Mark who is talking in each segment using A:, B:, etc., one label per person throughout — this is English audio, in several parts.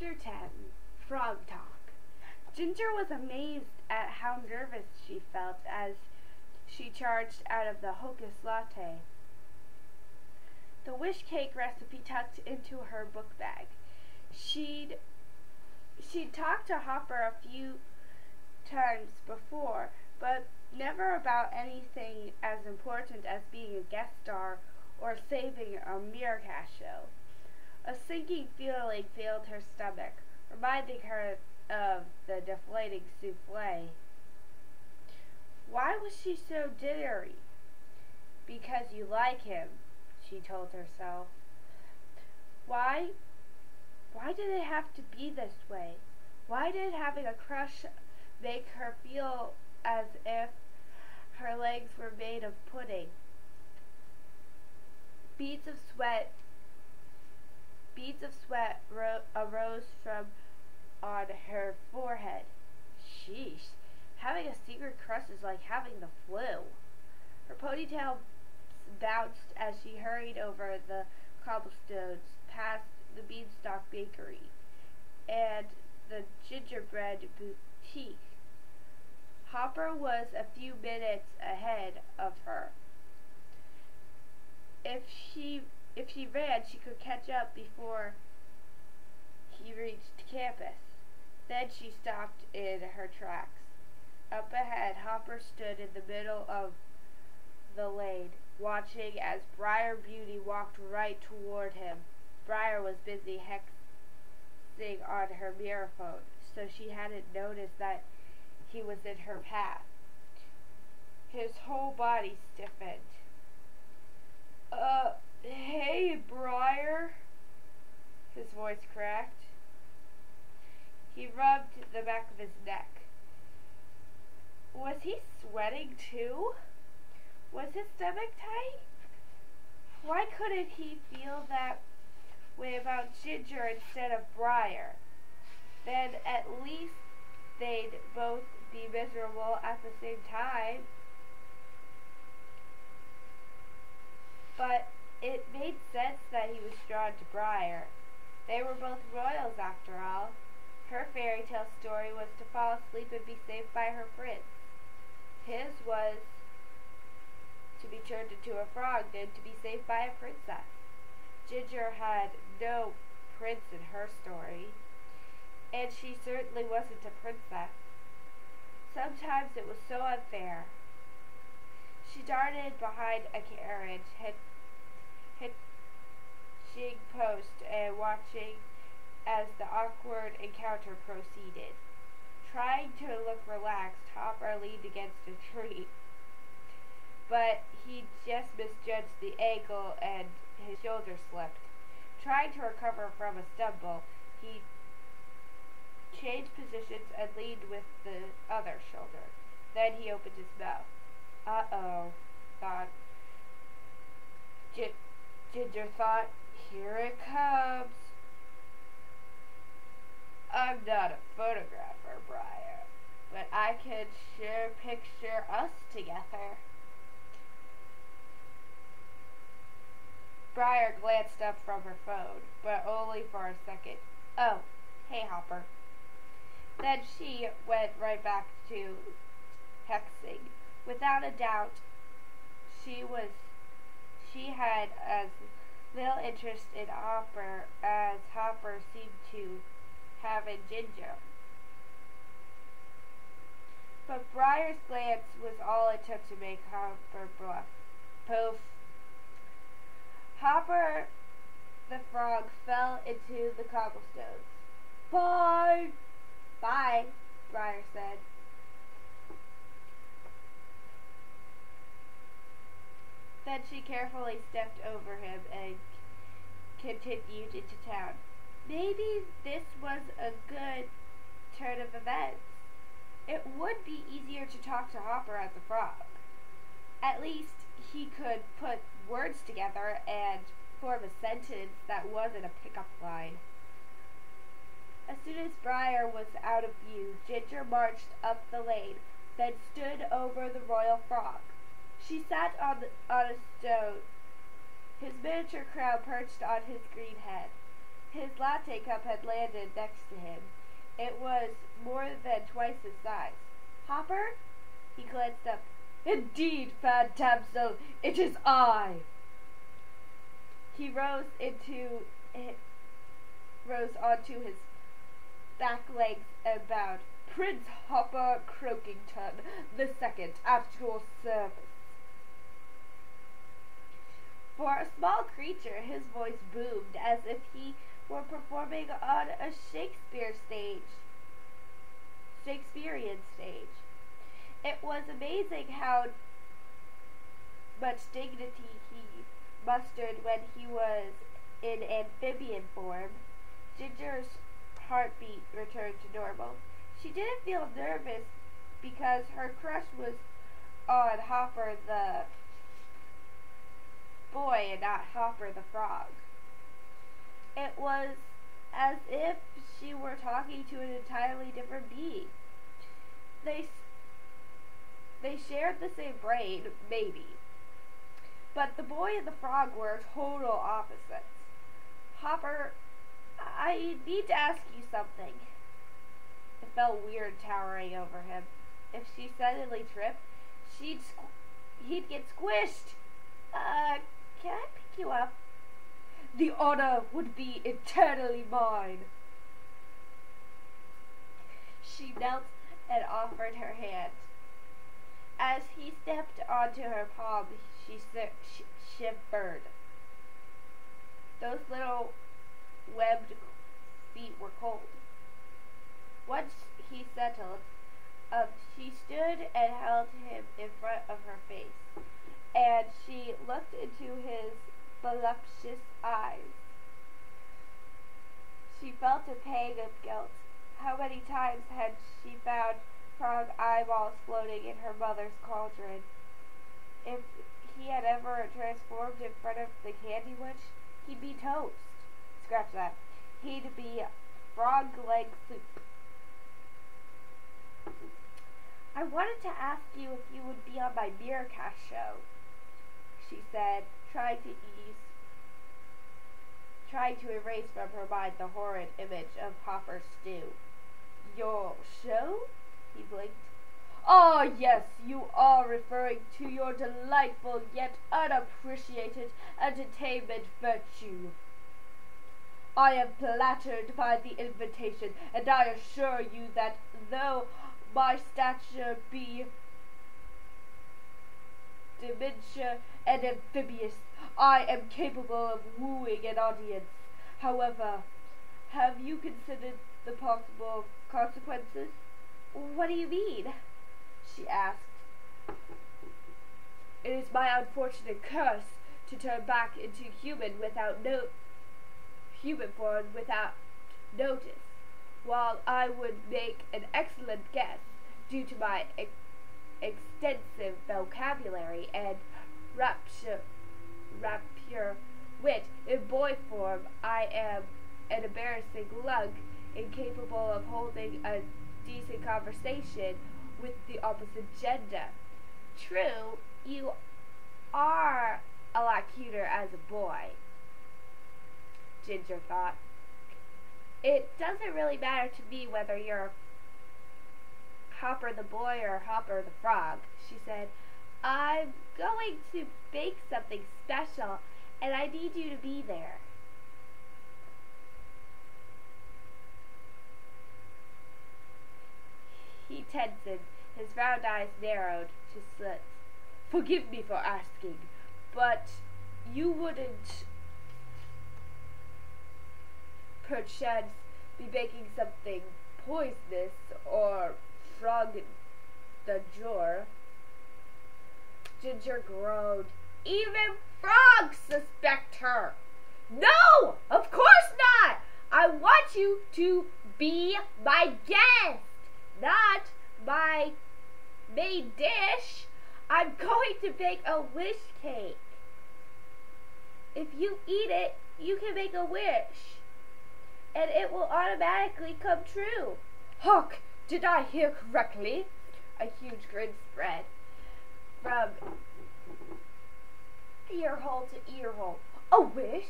A: Chapter 10 Frog Talk. Ginger was amazed at how nervous she felt as she charged out of the Hocus Latte, the wish cake recipe tucked into her book bag. She'd talked to Hopper a few times before, but never about anything as important as being a guest star or saving a Meerkat show. A sinking feeling filled her stomach, reminding her of the deflating souffle. Why was she so jittery? Because you like him, she told herself. Why did it have to be this way? Why did having a crush make her feel as if her legs were made of pudding? Beads of sweat arose from on her forehead. Sheesh, having a secret crush is like having the flu. Her ponytail bounced as she hurried over the cobblestones past the Beanstalk Bakery and the Gingerbread Boutique. Hopper was a few minutes ahead of her. If she ran, she could catch up before he reached campus. Then she stopped in her tracks. Up ahead, Hopper stood in the middle of the lane, watching as Briar Beauty walked right toward him. Briar was busy hexing on her mirror phone, so she hadn't noticed that he was in her path. His whole body stiffened. Hey, Briar, his voice cracked. He rubbed the back of his neck. Was he sweating too? Was his stomach tight? Why couldn't he feel that way about Ginger instead of Briar? Then at least they'd both be miserable at the same time. But it made sense that he was drawn to Briar. They were both royals after all. Her fairy tale story was to fall asleep and be saved by her prince. His was to be turned into a frog and to be saved by a princess. Ginger had no prince in her story, and she certainly wasn't a princess. Sometimes it was so unfair. She darted behind a carriage, hitching post and watching as the awkward encounter proceeded. Trying to look relaxed, Hopper leaned against a tree, but he just misjudged the angle and his shoulder slipped. Trying to recover from a stumble, he changed positions and leaned with the other shoulder. Then he opened his mouth. Uh-oh, Ginger thought, here it comes. I'm not a photographer, Briar, but I can sure picture us together. Briar glanced up from her phone, but only for a second. Oh, hey, Hopper. Then she went right back to hexing. Without a doubt, she had as little interest in Hopper as Hopper seemed to have in Ginger. But Briar's glance was all it took to make Hopper bluff. Poof. Hopper the frog fell into the cobblestones. Bye! Bye, Briar said. Then she carefully stepped over him and continued into town. Maybe this was a good turn of events. It would be easier to talk to Hopper as a frog. At least he could put words together and form a sentence that wasn't a pickup line. As soon as Briar was out of view, Ginger marched up the lane, then stood over the royal frog. She sat on a stone, his miniature crown perched on his green head. His latte cup had landed next to him. It was more than twice his size. Hopper? He glanced up. Indeed, Fad Damsel, it is I. He rose onto his back legs and bowed. Prince Hopper Croakington the Second, at your service. For a small creature, his voice boomed as if he were performing on a Shakespearean stage. It was amazing how much dignity he mustered when he was in amphibian form. Ginger's heartbeat returned to normal. She didn't feel nervous because her crush was on Hopper the boy and not Hopper the frog. It was as if she were talking to an entirely different being. They shared the same brain, maybe. But the boy and the frog were total opposites. Hopper, I need to ask you something. It felt weird towering over him. If she suddenly tripped, he'd get squished. Can I pick you up? The honor would be eternally mine. She knelt and offered her hand. As he stepped onto her palm, she shivered. Those little webbed feet were cold. Once he settled, she stood and held him in front of her face, and she looked into his voluptuous eyes. She felt a pang of guilt. How many times had she found frog eyeballs floating in her mother's cauldron? If he had ever transformed in front of the candy witch, he'd be toast. Scratch that. He'd be frog leg soup. I wanted to ask you if you would be on my Miracast show, she said, trying to erase from her mind the horrid image of Hopper's stew. Your show? He blinked. Ah, yes, you are referring to your delightful yet unappreciated entertainment virtue. I am flattered by the invitation, and I assure you that though my stature be diminutive and amphibious, I am capable of wooing an audience. However, have you considered the possible consequences? What do you mean? She asked. It is my unfortunate curse to turn back into human form without notice. While I would make an excellent guess due to my extensive vocabulary and rapier wit in boy form, I am an embarrassing lug, incapable of holding a decent conversation with the opposite gender. True, you are a lot cuter as a boy, Ginger thought. It doesn't really matter to me whether you're Hopper the boy or Hopper the frog, she said. I'm going to bake something special, and I need you to be there. He tensed, his round eyes narrowed to slits. Forgive me for asking, but you wouldn't perchance be baking something poisonous or frog the jor? Ginger groaned. Even frogs suspect her. No, of course not. I want you to be my guest, not my main dish. I'm going to bake a wish cake. If you eat it, you can make a wish, and it will automatically come true. Hark! Did I hear correctly? A huge grin spread from ear hole to ear hole. A wish?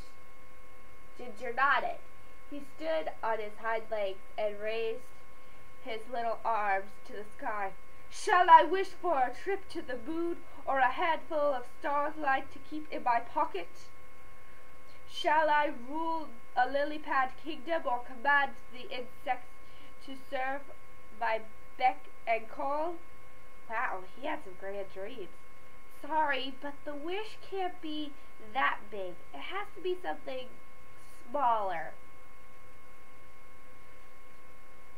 A: Ginger nodded. He stood on his hind legs and raised his little arms to the sky. Shall I wish for a trip to the moon or a handful of starlight to keep in my pocket? Shall I rule a lily-pad kingdom or command the insects to serve my beck and call? Wow, he had some grand dreams. Sorry, but the wish can't be that big. It has to be something smaller.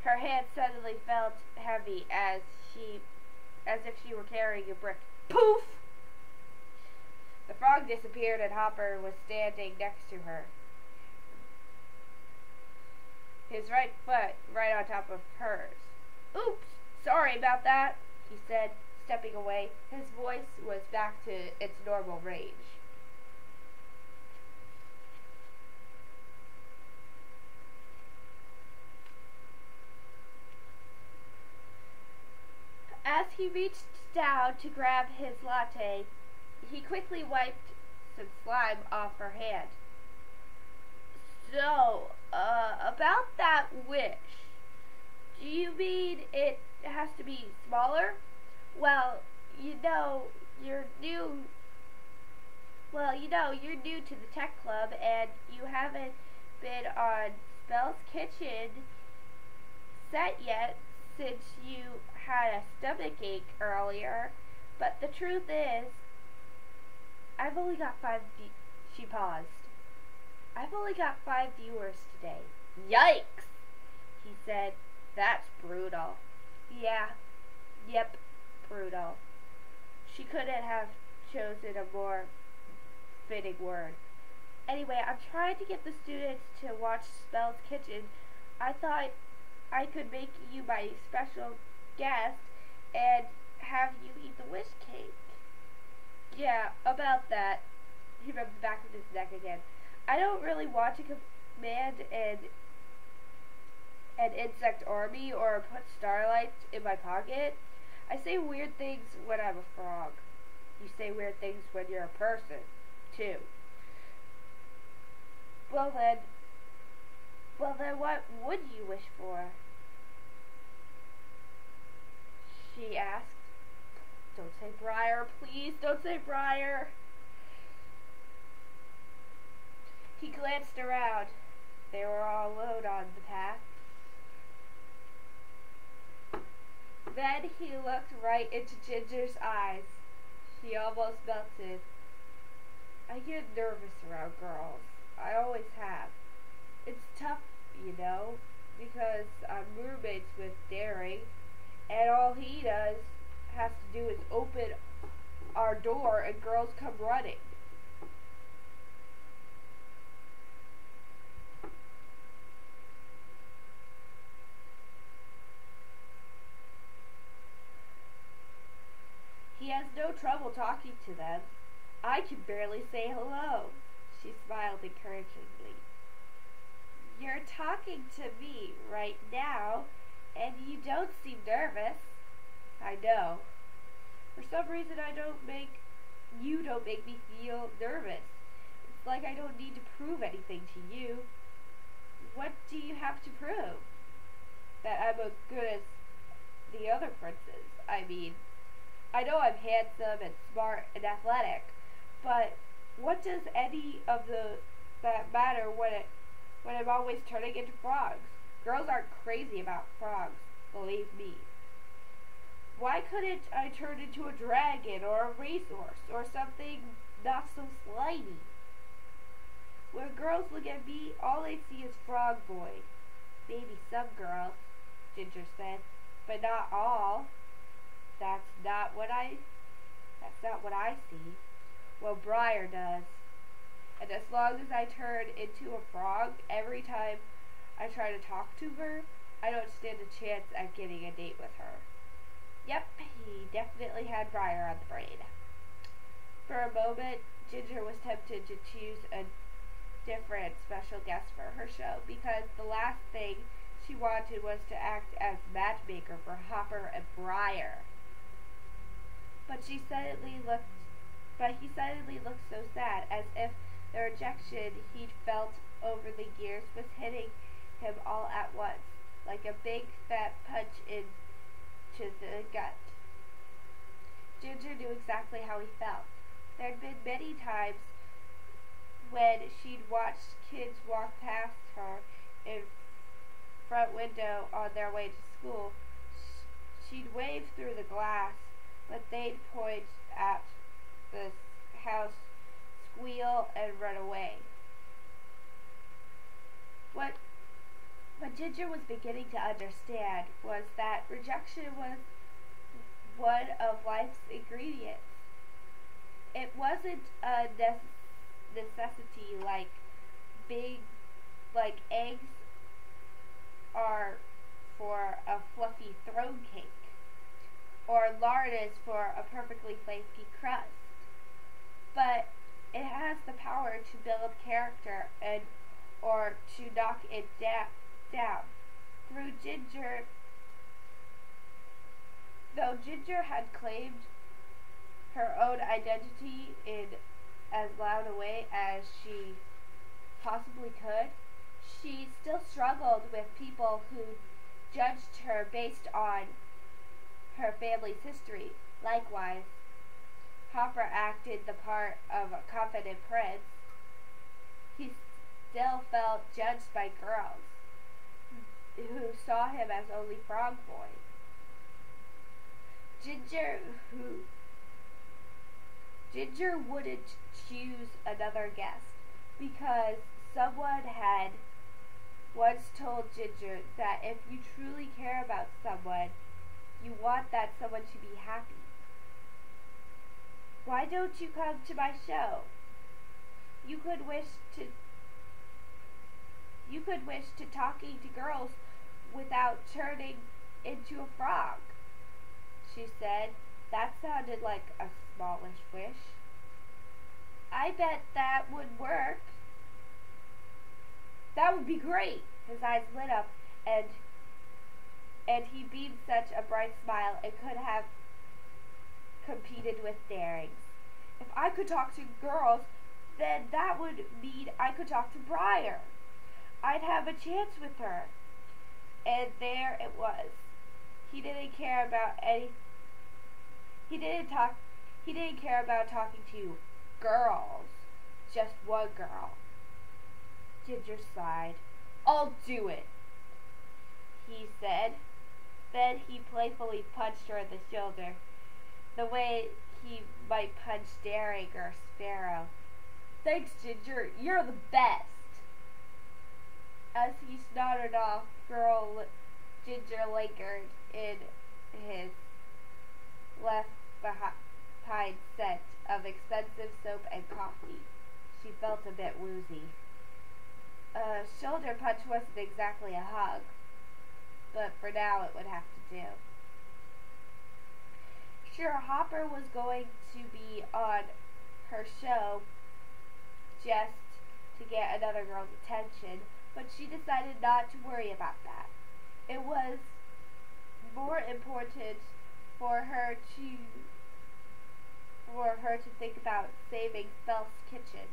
A: Her hand suddenly felt heavy as if she were carrying a brick. Poof! The frog disappeared and Hopper was standing next to her. His right foot right on top of hers. Oops! Sorry about that, he said, stepping away. His voice was back to its normal range. As he reached down to grab his latte, he quickly wiped some slime off her hand. So, about that wish, do you mean it has to be smaller? Well, you're new to the tech club and you haven't been on Spell's Kitchen set yet since you had a stomachache earlier, but the truth is, I've only got 5 she paused. I've only got 5 viewers today. Yikes, he said. That's brutal. Yeah, yep, brutal. She couldn't have chosen a more fitting word. Anyway, I'm trying to get the students to watch Spell's Kitchen. I thought I could make you my special guest and have you eat the wish cake. Yeah, about that. He rubbed the back of his neck again. I don't really want to command an insect army or put starlight in my pocket. I say weird things when I'm a frog. You say weird things when you're a person, too. Well then, what would you wish for? She asked. Don't say Briar, please. Don't say Briar. He glanced around. They were all alone on the path. Then he looked right into Ginger's eyes. She almost melted. I get nervous around girls. I always have. It's tough, because I'm roommates with Derry, and all he does has to do is open our door and girls come running. He has no trouble talking to them. I can barely say hello. She smiled encouragingly. You're talking to me right now, and you don't seem nervous. I know. For some reason you don't make me feel nervous. It's like I don't need to prove anything to you. What do you have to prove? That I'm as good as the other princes. I mean, I know I'm handsome and smart and athletic, but what does any of that matter when I'm always turning into frogs? Girls aren't crazy about frogs, believe me. Why couldn't I turn into a dragon or a racehorse or something not so slimy? When girls look at me, all they see is Frog Boy. Maybe some girls, Ginger said, but not all. That's not what I see. Well, Briar does. And as long as I turn into a frog every time I try to talk to her, I don't stand a chance at getting a date with her. Yep, he definitely had Briar on the brain. For a moment, Ginger was tempted to choose a different special guest for her show, because the last thing she wanted was to act as matchmaker for Hopper and Briar. But he suddenly looked so sad, as if the rejection he'd felt over the years was hitting him all at once, like a big fat punch into the gut. Ginger knew exactly how he felt. There'd been many times when she'd watched kids walk past her in front window on their way to school. She'd wave through the glass, but they'd point at the house, squeal, and run away. What Ginger was beginning to understand was that rejection was one of life's ingredients. It wasn't a necessity like eggs are for a fluffy throne cake, or lard is for a perfectly flaky crust. But it has the power to build character or to knock it down. Though Ginger had claimed her own identity in as loud a way as she possibly could, she still struggled with people who judged her based on her family's history. Likewise, Hopper acted the part of a confident prince. He still felt judged by girls who saw him as only Frog Boy. Ginger wouldn't choose another guest because someone had once told Ginger that if you truly care about someone, you want that someone to be happy. Why don't you come to my show? You could wish to talking to girls without turning into a frog, she said. That sounded like a smallish wish. I bet that would work. That would be great. His eyes lit up, and he beamed such a bright smile it could have competed with Daring's. If I could talk to girls, then that would mean I could talk to Briar. I'd have a chance with her. And there it was. He didn't care about talking to girls. Just one girl. Ginger sighed. I'll do it, he said. Then he playfully punched her in the shoulder, the way he might punch Daring or Sparrow. Thanks, Ginger. You're the best. As he snotted off, Ginger lingered in his left behind scent of expensive soap and coffee. She felt a bit woozy. A shoulder punch wasn't exactly a hug, but for now it would have to do. Sure, Hopper was going to be on her show just to get another girl's attention, but she decided not to worry about that. It was more important for her to think about saving Spelf's kitchen.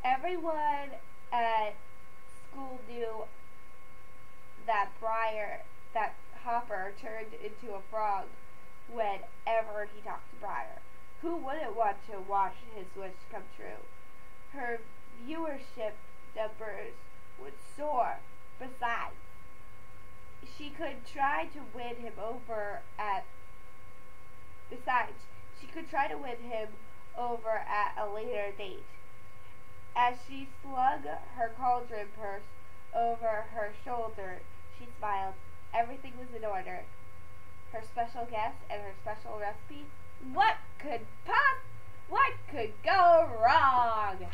A: Everyone at school knew that Hopper turned into a frog whenever he talked to Briar. Who wouldn't want to watch his wish come true? Her viewership numbers would soar. Besides, she could try to win him over at a later date. As she slung her cauldron purse over her shoulder, she smiled. Everything was in order. Her special guest and her special recipe. What could go wrong?